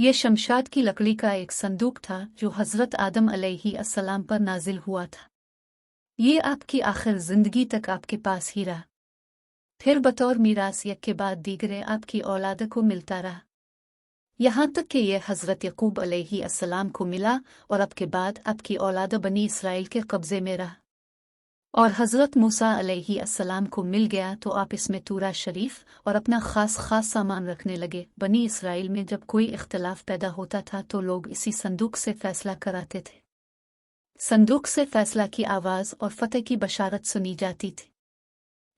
ये शमशाद की लकड़ी का एक संदूक था जो हज़रत आदम अलैहिस्सलाम पर नाजिल हुआ था। ये आपकी आखिर ज़िंदगी तक आपके पास ही रहा, फिर बतौर मीरास एक के बाद दीगरे आपकी औलाद को मिलता रहा, यहाँ तक कि ये हज़रत यकूब अलैहिस्सलाम को मिला और अब के बाद आपकी औलाद बनी इसराइल के कब्ज़े में रहा। और हज़रत मूसा अलैहिस्सलाम को मिल गया तो आप इसमें तूरा शरीफ और अपना ख़ास सामान रखने लगे। बनी इसराइल में जब कोई इख्तलाफ पैदा होता था तो लोग इसी संदूक से फ़ैसला कराते थे। संदूक से फ़ैसला की आवाज़ और फ़तह की बशारत सुनी जाती थी।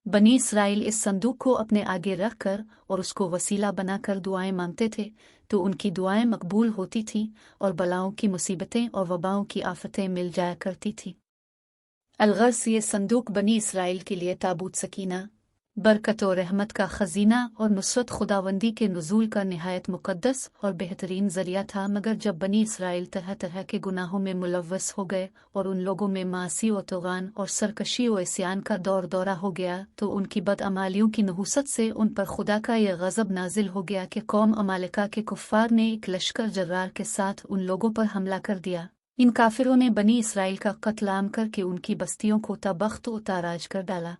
बनी इसराइल इस संदूक को अपने आगे रख कर और उसको वसीला बनाकर दुआएं मांगते थे तो उनकी दुआएं मकबूल होती थीं और बलाओं की मुसीबतें और वबाओं की आफतें मिल जाया करती थीं। अलगर्स ये संदूक बनी इसराइल के लिए ताबूत सकीना, बरकत और रहमत का खजीना और नुसरत खुदावंदी के नुज़ूल का निहायत मुक़द्दस और बेहतरीन ज़रिया था। मगर जब बनी इसराइल तरह तरह के गुनाहों में मुलव्वस हो गए और उन लोगों में मासी व तौग़ान और सरकशी व इस्यान का दौरा हो गया तो उनकी बदअमालियों की नहुसत से उन पर खुदा का यह गज़ब नाजिल हो गया कि कौम अमालिका के कुफ़ार ने एक लश्कर जर्रार के साथ उन लोगों पर हमला कर दिया। इन काफिरों ने बनी इसराइल का कत्ल आम करके उनकी बस्तियों को तबख्त व ताराज कर डाला,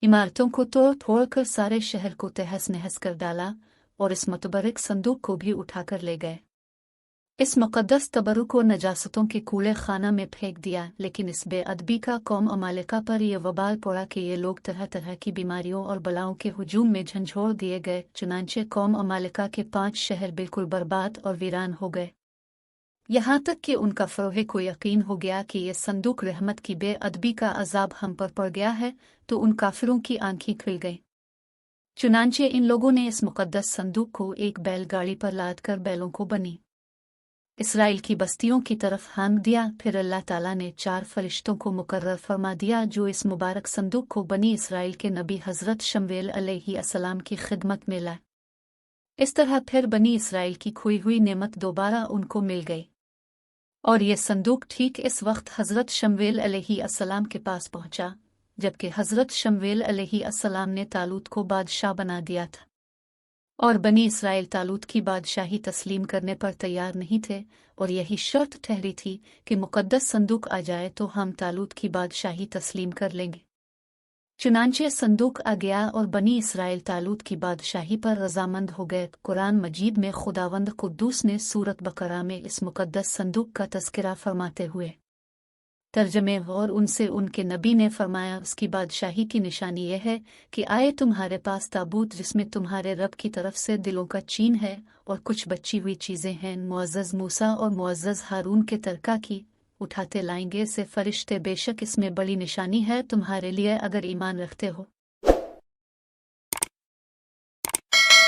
इमारतों को तोड़ कर सारे शहर को तहस नहस कर डाला और इस मुतबरक संदूक को भी उठाकर ले गए। इस मुक़द्दस तबरुक को नजासतों के कूड़े खाना में फेंक दिया। लेकिन इस बेअदबी का कौम अमालिका पर यह वबाल पड़ा कि ये लोग तरह तरह की बीमारियों और बलाओं के हुजूम में झंझोड़ दिए गए। चुनांचे कौम अमालिका के 5 शहर बिल्कुल बर्बाद और वीरान हो गए, यहाँ तक कि उनका फ़रोहे को यकीन हो गया कि यह संदूक रहमत की बेअदबी का अजाब हम पर पड़ गया है तो उन काफिरों की आंखें खुल गईं। चुनांचे इन लोगों ने इस मुक़द्दस संदूक को एक बैलगाड़ी पर लाद कर बैलों को बनी इसराइल की बस्तियों की तरफ हाँक दिया। फिर अल्लाह ताला ने 4 फरिश्तों को मुकर्रर फरमा दिया जो इस मुबारक संदूक को बनी इसराइल के नबी हज़रत शमवेल अलैहिस्सलाम की खिदमत में लाए। इस तरह फिर बनी इसराइल की खोई हुई नेमत दोबारा उनको मिल गई और ये संदूक ठीक इस वक्त हज़रत शमवेल अलैहिस्सलाम के पास पहुंचा जबकि हज़रत शमवेल अलैहिस्सलाम ने तालूत को बादशाह बना दिया था और बनी इसराइल तालूत की बादशाही तस्लीम करने पर तैयार नहीं थे और यही शर्त ठहरी थी कि मुक़द्दस संदूक आ जाए तो हम तालूत की बादशाही तस्लीम कर लेंगे। चुनांचे संदूक आ गया और बनी इसराइल तालूत की बादशाही पर रजामंद हो गए। कुरान मजीद में खुदावंद कुद्दूस ने सूरत बकरा में इस मुक़द्दस संदूक का तज़किरा फरमाते हुए तर्जमे और उनसे उनके नबी ने फरमाया, उसकी बादशाही की निशानी यह है कि आए तुम्हारे पास ताबूत जिसमें तुम्हारे रब की तरफ से दिलों का चीन है और कुछ बची हुई चीज़ें हैं मुअज़्ज़ज़ मूसा और मुअज़्ज़ज़ हारून के तरका की, उठाते लाएंगे से फरिश्ते, बेशक इसमें बड़ी निशानी है तुम्हारे लिए अगर ईमान रखते हो।